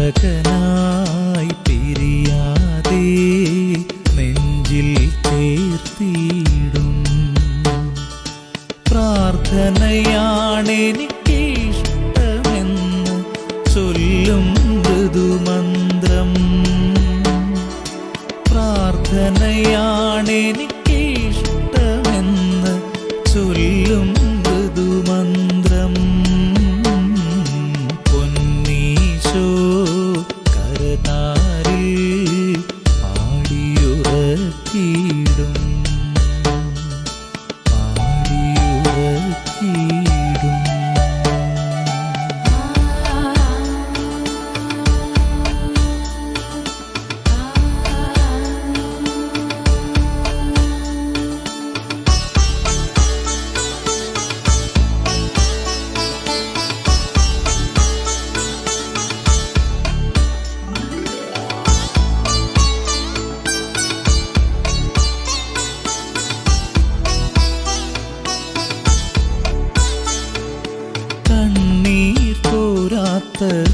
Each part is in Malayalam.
രക്ഷകനായി പിരിയാതെ നെഞ്ചിൽ ചേർത്തിടും പ്രാർത്ഥനയാണെനിക്കിഷ്ടമെന്ന് ചൊല്ലും മൃദുമന്ത്രം പ്രാർത്ഥനയാണെനിക്കിഷ്ടമെന്ന് ചൊല്ലും മൃദുമന്ത്രം പൊന്നീശോ കരതാരിൽ പാടിയുറക്കിടും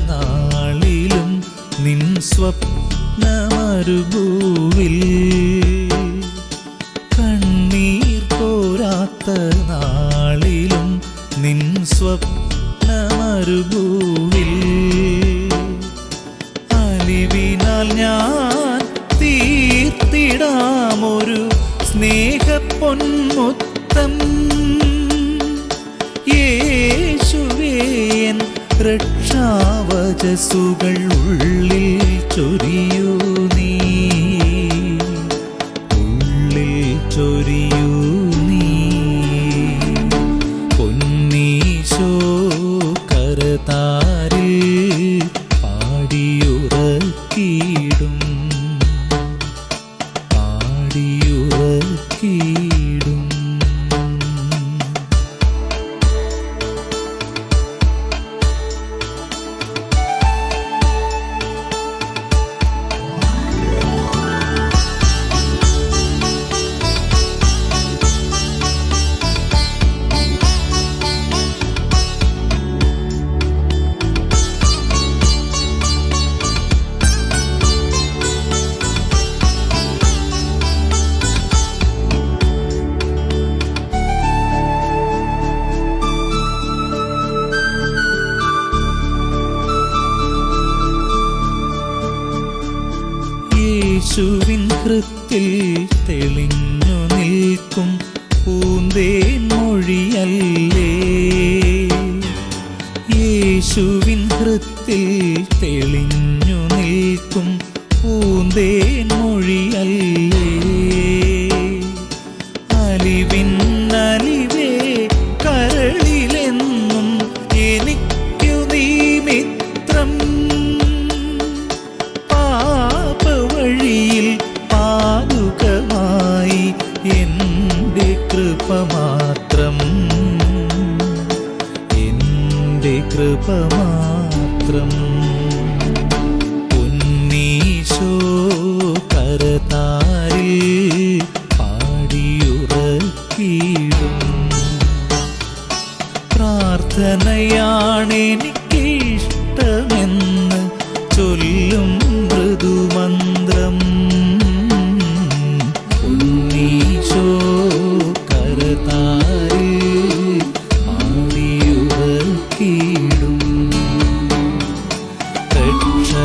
നാളിലും നിൻ സ്വപ്നമരുഭൂവിൽ കണ്ണീർ പോരാത്ത നാളിലും നിൻ സ്വപ്നമരുഭൂവിൽ അലിവിനാൽ ഞാൻ തീർത്തിടാമൊരു സ്നേഹപ്പൊന്മുത്തം യേശുവേ എൻ രക്ഷാവചസ്സുകൾ ഉള്ളിൽ ചൊരിയൂ നീ ഉള്ളിൽ ചൊരിയൂ നീ പൊന്നീശോ കരതാരിൽ പാടിയുറക്കിടും പാടിയുറക്കിടും യേശുവിൻ ഹൃത്തിൽ തെളിഞ്ഞു നിൽക്കും പൂന്തേൻ മൊഴിയല്ലേ യേശുവിൻ ഹൃത്തിൽ തെളിഞ്ഞു നിൽക്കും പൂന്തേൻ മൊഴിയല്ലേ അലിവിൻ അലിവേ കരളിലെന്നും എനിക്കു നീ മിത്രം വഴിയിൽ പാതുകമായി എൻ്റെ കൃപ മാത്രം എൻ്റെ കൃപ മാത്രം പൊന്നീശോ കരതാരിൽ പാടിയുറക്കിടും പ്രാർത്ഥനയാണെനിക്കിഷ്ടമെന്ന് ചൊല്ലും മൃദുമന്ത്രം ഉണ്ണീശോ കരതാരിൽ പാടിയുറക്കിടും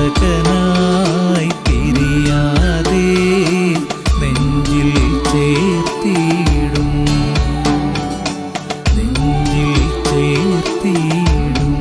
രക്ഷകനായി പിരിയാതെ നെഞ്ചിൽ ചേർത്തിടും നെഞ്ചിൽ ചേർത്തിടും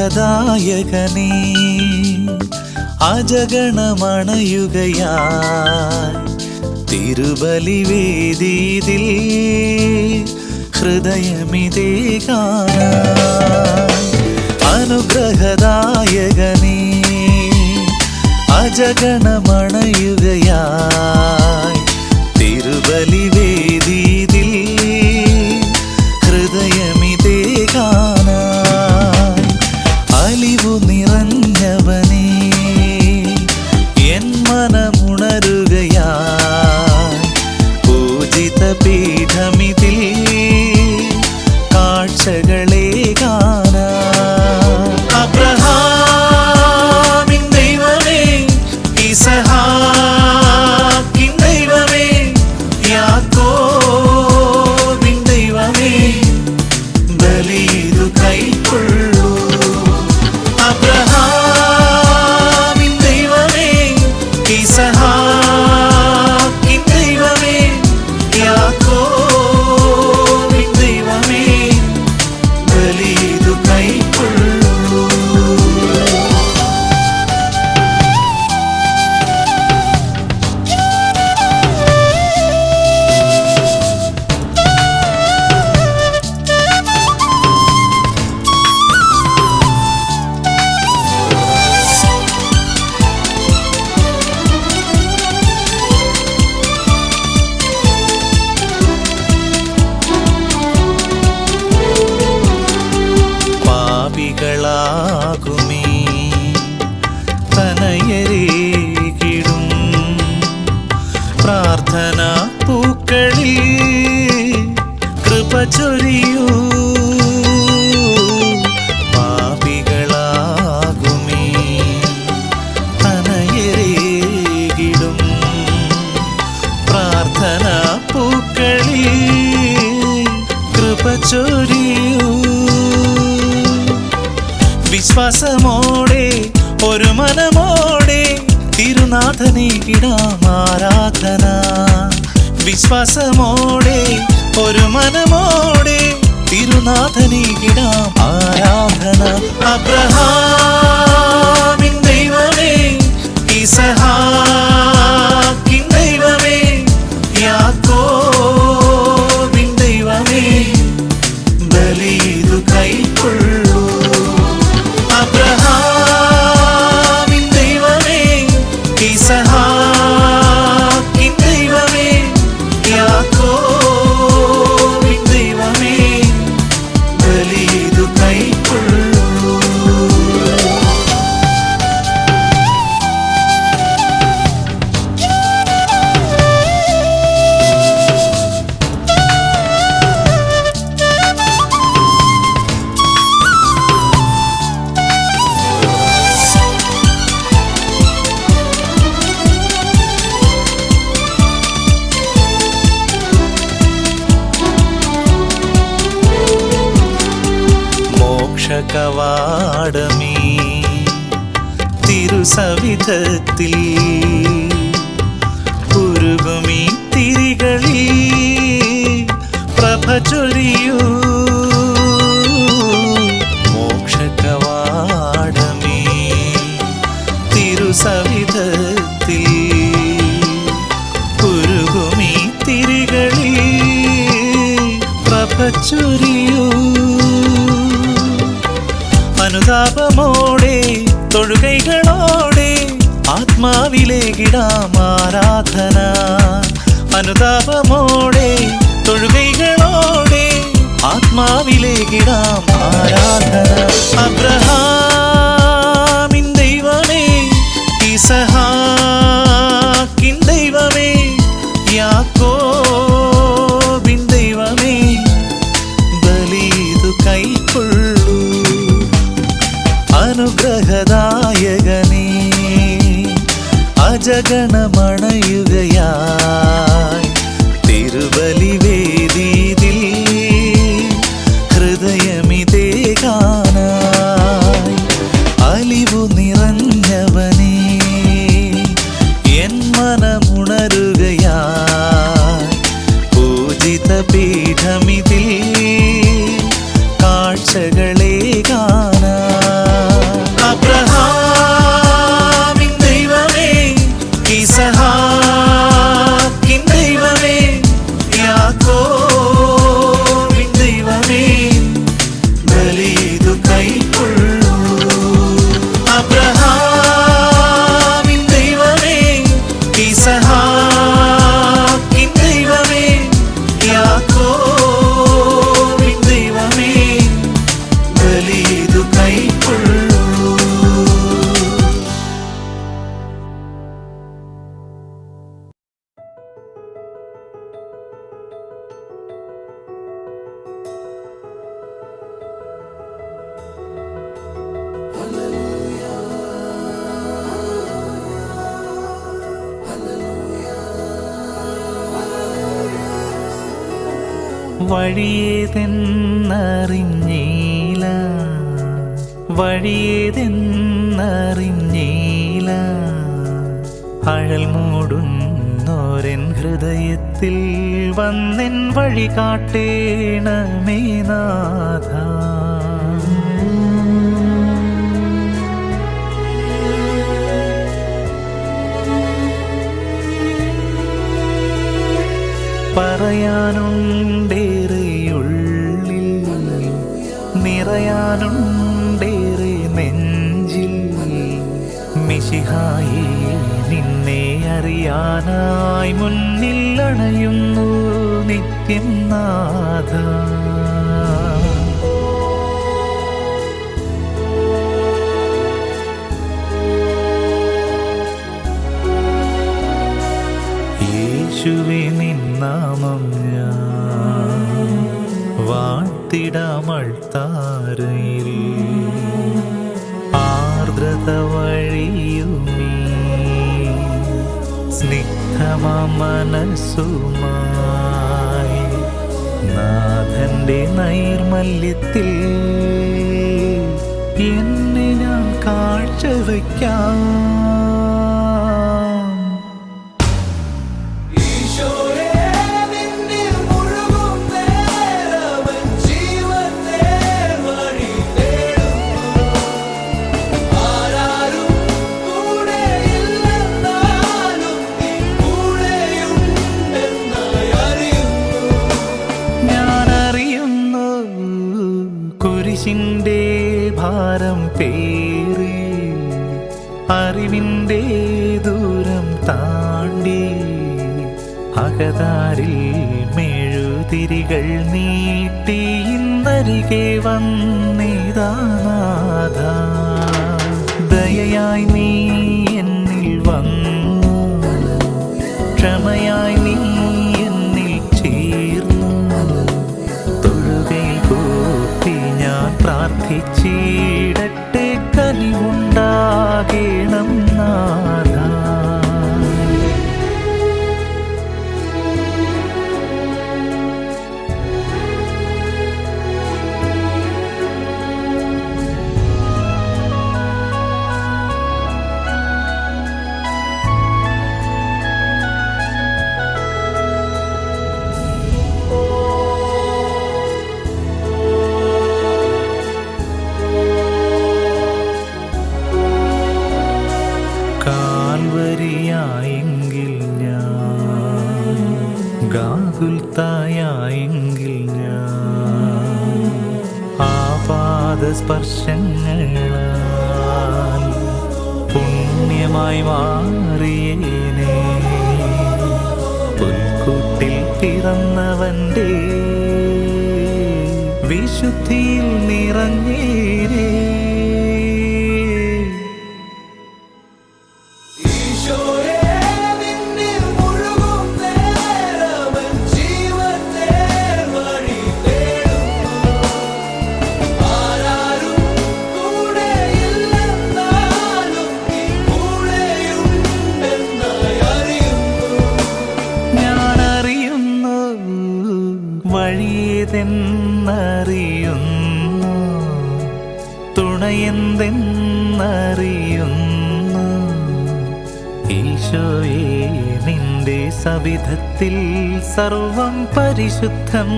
അനുഗ്രഹദായകനേ അജഗണമണയുകയായി തിരുബലിവേദിയിൽ ഹൃദയമിതേ കാണാൻ അനുഗ്രഹദായകനേ അജഗണമണയുകയായി തിരുബലിവേദിയിൽ ഹൃദയമിതേ കാണാൻ അലിവു നിറഞ്ഞവനേ എൻ മനമുണരുകയായി പൂജിത പീഠമിതിൽ കാഴ്ചകളെ കാണാൻ അബ്രഹാമിൻ ദൈവമേ ഇസഹാക്കിൻ ദൈവമേ യാക്കോബിൻ ദൈവമേ ബലിയിതു കൈക്കൊള്ളൂ അബ്രഹാമിൻ ദൈവമേ ഇസഹാക്കിൻ ദൈവമേ യാക്കോബിൻ ദൈവമേ ബലിയിതു കൈക്കൊള്ളൂ പാപികളാകുമീ തനയരേകിടും പ്രാർത്ഥന പൂക്കളിൽ കൃപ ചൊരിയൂ പാപികളാകുമീ തനയരേകിടും പ്രാർത്ഥന പൂക്കളിൽ കൃപ ചൊരിയൂ വിശ്വാസമോടെ ഒരു മനമോടെ തിരുനാഥനിക്കിടാം ആരാധന വിശ്വാസമോടെ ഒരു മനമോടെ തിരുനാഥനിക്കിടാം ആരാധന അബ്രഹാമിൻ ദൈവമേ ഇസഹാക്കിൻ ദൈവമേ യാക്കോബിൻ ദൈവമേ ബലിയിതു കൈക്കൊള്ളൂ അബ്രഹാമിൻ ദൈവമേ ഇസഹാക്കിൻ ദൈവമേ യാക്കോബിൻ ദൈവമേ ബലിയിതു കൈക്കൊള്ളൂ കവാടമേ തിരുസവിധത്തിൽ ഉരുകുമീ തിരികളിൽ പ്രഭ ചൊരിയൂ മോക്ഷകവാടമേ തിരുസവിധത്തിൽ ഉരുകുമീ തിരികളിൽ പ്രഭ ചൊരിയൂ അനുതാപമോടെ തൊഴുകൈകളോടെ ആത്മാവിലേക്കിടാം ആരാധന അനുതാപമോടെ തൊഴുകൈകളോടെ ആത്മാവിലേക്കിടാം ആരാധന അബ്രഹാമിൻ ദൈവമേ ഇസഹാക്കിൻ ദൈവമേ യാക്കോബിൻ ദൈവമേ ബലിയിതു കൈക്കൊള്ളൂ അനുഗ്രഹദായകനേ അജഗണമണയുകയായി തിരുബലിവേദിയിൽ ഹൃദയമിതേ കാണാൻ അലിവു നിറഞ്ഞവനേ എൻ മനമുണരുകയായി പൂജിത പീഠമിതിൽ കാഴ്ചകളെ കാണാൻ അബ്രഹാമിൻ ദൈവമേ ഇസഹാക്കിൻ വഴിയേതെന്നറിഞ്ഞീല വഴിയേതെന്നറിഞ്ഞീല അഴൽ മൂടുന്നോരൻ ഹൃദയത്തിൽ വന്നെൻ വഴി കാട്ടേണമേ നാഥ. പറയാനുണ്ടേറെയുള്ളിൽ നിറയാനുണ്ടേറെ നെഞ്ചിൽ മിശിഹായേ നിന്നെ അറിയാനായി മുന്നിൽ അണയുന്നു നിത്യം നാഥ. യേശുവേ നിൻ നാമം ഞാൻ വാഴ്ത്തിടാമൾത്താരയിൽ ആർദ്രത വഴിയുമീ സ്നിഗ്ധമാം മനസ്സുമായി നാഥന്റെ നൈർമല്യത്തിൽ എന്നെ ഞാൻ കാഴ്ചവയ്ക്കാം. കുരിശിന്റെ ഭാരം പേറി അറിവിൻ്റെ ദൂരം താണ്ടി അകതാരിൽ മെഴുതിരികൾ നീട്ടി ഇന്നരികെ വന്നിതാ നാഥ. ദയയായി നീ എന്നിൽ വന്നു, ക്ഷമയായി നീ എന്നിൽ ചേർന്നു. തൊഴുകയിൽ കൂപ്പി ഞാൻ പ്രാർത്ഥിച്ചിടട്ടെ, കനിവുണ്ടാകേണം നാഥ. കാൽവരിയായെങ്കിൽ ഞാൻ, ഗാഗുൽത്തായെങ്കിൽ ഞാൻ, ആപാദസ്പർശങ്ങളാൽ പുണ്യമായി മാറിയേനെ. പുൽക്കൂട്ടിൽ പിറന്നവന്റെ വിശുദ്ധിയിൽ നിറഞ്ഞേരേ. വഴിയെതെന്നറിയുന്നു, തുണയെന്തെന്നറിയുന്നു. ഈശോയേ നിന്റെ സവിധത്തിൽ സർവം പരിശുദ്ധം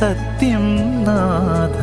സത്യം നാഥ.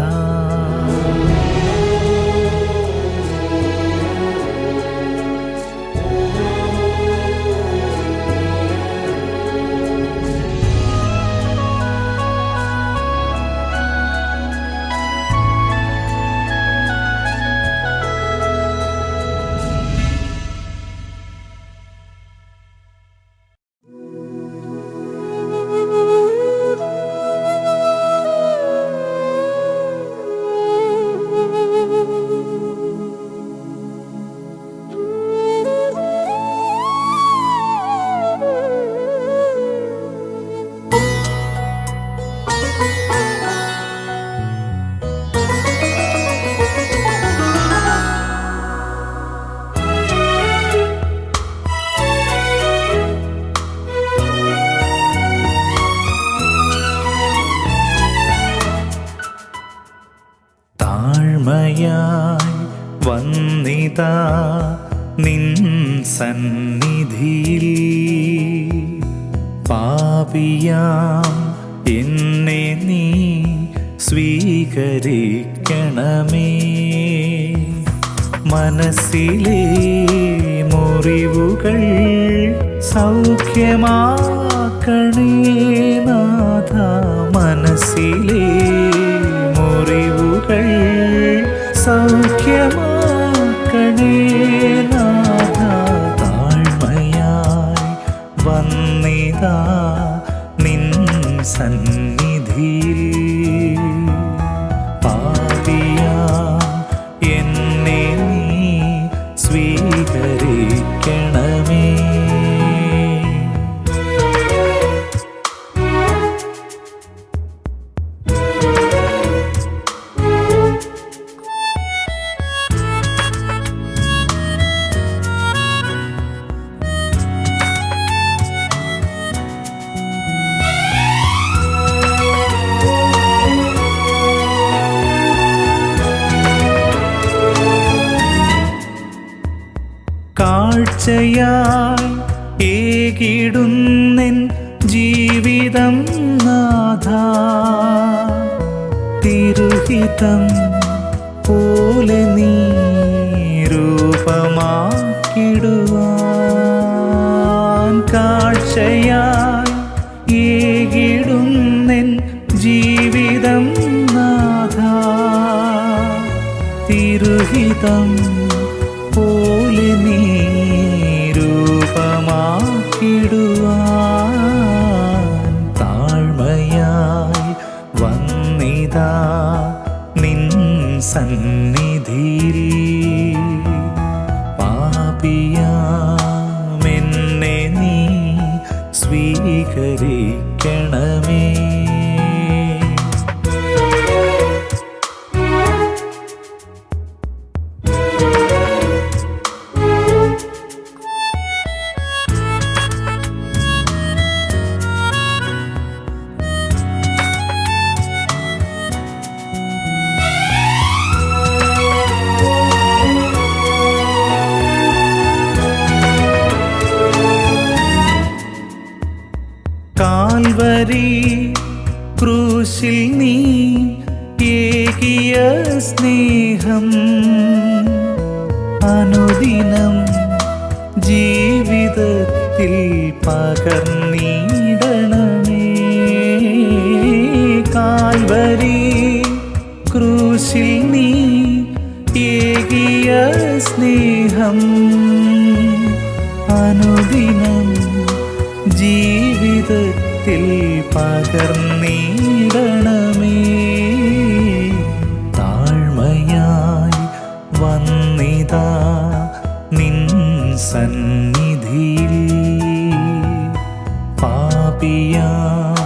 നിൻ സന്നിധിയിൽ പാപിയാം എന്നെ നീ സ്വീകരിക്കണമേ. മനസ്സിലെ മുറിവുകൾ സൗഖ്യമാക്കണേ നാഥ. മനസ്സിലെ മുറിവുകൾ സൗഖ്യമാക്കണേ നാഥ. താഴ്മയായി വന്നിതാ നിൻ സന്നിധിയിൽ പാപിയാം എന്നെ നീ സ്വീകരിക്കണമേ. കാഴ്ചയായി ഏകിടുന്നെൻ ജീവിതം നാഥ. തിരുഹിതം പോലെ നീ രൂപമാക്കിടുവാൻ. കാഴ്ചയായി ഏകിടുന്നെൻ ജീവിതം നാഥ. തിരുഹിതം പോലെ നീ രൂപമാക്കിടുവാൻ. താഴ്മയായി വന്നിതാ നിൻ സന്നിധിയിൽ പാപിയാം എന്നെ നീ സ്വീകരിക്കണമേ. കാൽവരി ക്രൂശിൽ നീ ഏകിയ സ്നേഹം അനുദിനം ജീവിതത്തിൽ പകർന്നിടണമേ. കാൽവരി ക്രൂശിൽ നീ ഏകിയ സ്നേഹം അനുദിനം ജീവിതത്തിൽ പകർന്നിടണമേ. താഴ്മയായി വന്നിതാ നിൻ സന്നിധിയിൽ പാപിയാം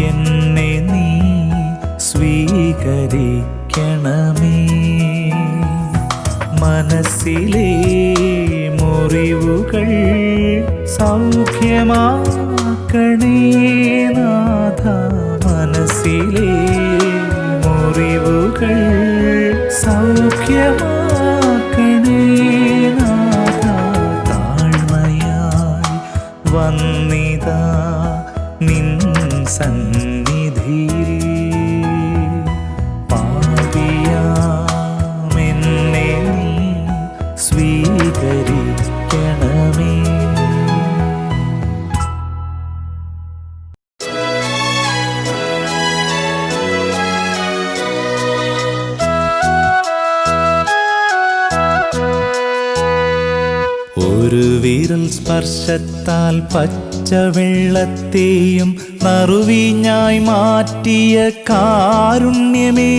എന്നെ നീ സ്വീകരിക്കണമേ. മനസ്സിലെ മുറിവുകൾ സൗഖ്യമാക്കണേ നാഥ. മനസ്സിലെ മുറിവുകൾ സൗഖ്യമാക്കണേ നാഥ. താഴ്മയായി വന്നിതാ നിൻ സന്നിധിയിൽ പാപിയാം എന്നെ നീ സ്വീകരിക്കണമേ. ഒരു വിരൽ സ്പർശത്താൽ പച്ചവെള്ളത്തെയും നറുവീഞ്ഞായി മാറ്റിയ കാരുണ്യമേ.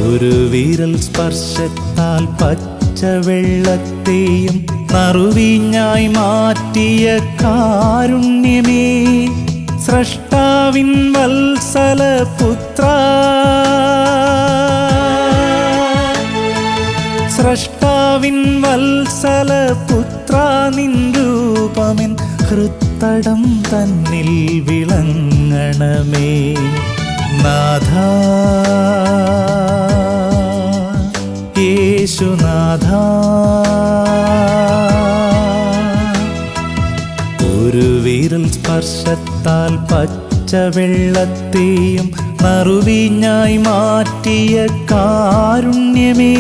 ഒരു വിരൽ സ്പർശത്താൽ പച്ചവെള്ളത്തെയും നറുവീഞ്ഞായി മാറ്റിയ കാരുണ്യമേ. സ്രഷ്ടാവിൻ വത്സലപുത്ര, സ്രഷ്ടാവിൻ വത്സലപുത്ര, നിൻ രൂപമെൻ ഹൃത്തടം തന്നിൽ വിളങ്ങണമേ. നാഥ യേശുനാഥ, ഒരു വിരൽ സ്പർശത്താൽ പച്ചവെള്ളത്തെയും നറുവീഞ്ഞായി മാറ്റിയ കാരുണ്യമേ,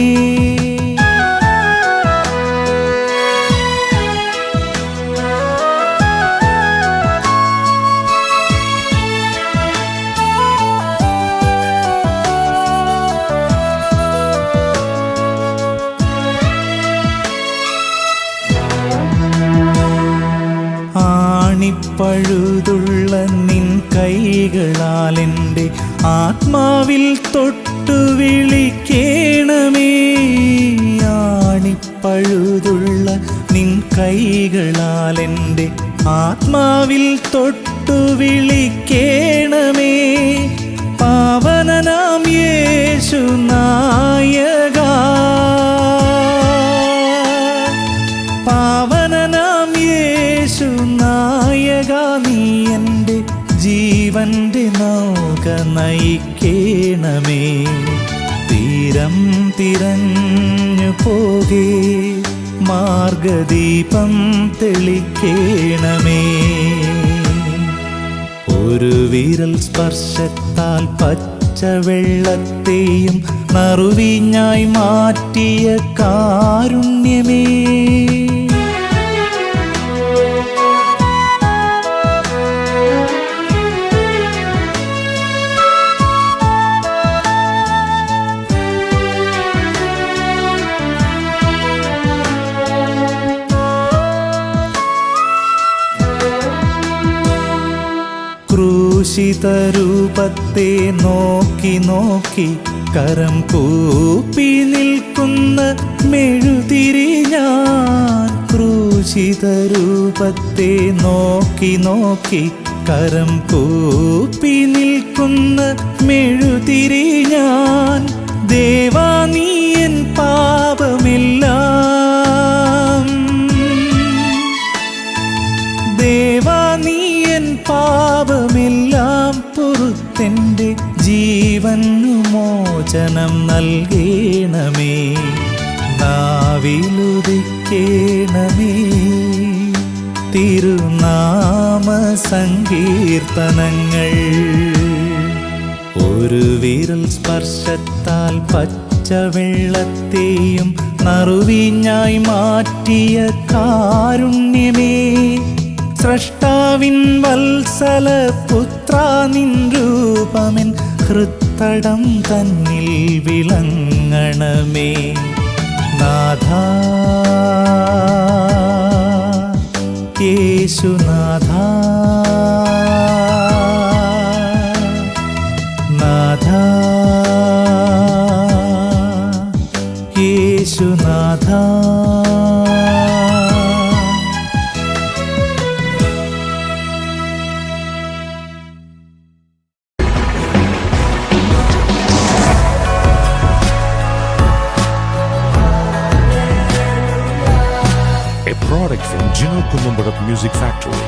ആണിപ്പഴുതുള്ള നിൻ കൈകളാൽ എൻ്റെ ആത്മാവിൽ തൊട്ടു വിളിക്കേണമേ. ആണിപ്പഴുതുള്ള നിൻ കൈകളാൽ എൻ്റെ ആത്മാവിൽ തൊട്ടു വിളിക്കേണമേ. പാവനനാം യേശു നായക, പാവനനാം യേശു നായക, നീ എൻ്റെ ജീവന്റെ നൗക നയിക്കേണമേ. തീരം തിരഞ്ഞു പോകെ മാർഗദീപം തെളിക്കേണമേ. ഒരു വിരൽ സ്പർശത്താൽ പച്ചവെള്ളത്തെയും നറുവീഞ്ഞായി മാറ്റിയ കാരുണ്യമേ, ക്രൂശിതരൂപത്തെ നോക്കി നോക്കി കരം കൂപ്പി നിൽക്കുന്ന മെഴുതിരി ഞാൻ. ക്രൂശിതരൂപത്തെ നോക്കി നോക്കി കരം കൂപ്പി നിൽക്കുന്ന മെഴുതിരി ഞാൻ. ദേവാ നീ എൻ പാപമെല്ലാം, ദേവാ നീ എൻ പാപമെല്ലാം പൊറുത്തെൻ്റെ ജീവനു മോചനം നൽകേണമേ. നാവിലുദിക്കേണമേ തിരുനാമ സങ്കീർത്തനങ്ങൾ. ഒരു വിരൽ സ്പർശത്താൽ പച്ചവെള്ളത്തെയും നറുവീഞ്ഞായി മാറ്റിയ കാരുണ്യമേ, സ്രഷ്ടാവിൻ വത്സല പുത്ര നിൻ രൂപമെൻ ഹൃത്തടം തന്നിൽ വിളങ്ങണമേ. നാഥ യേശുനാഥ, നാഥ യേശുനാഥ. A product from Gino Columbarat Music Factory.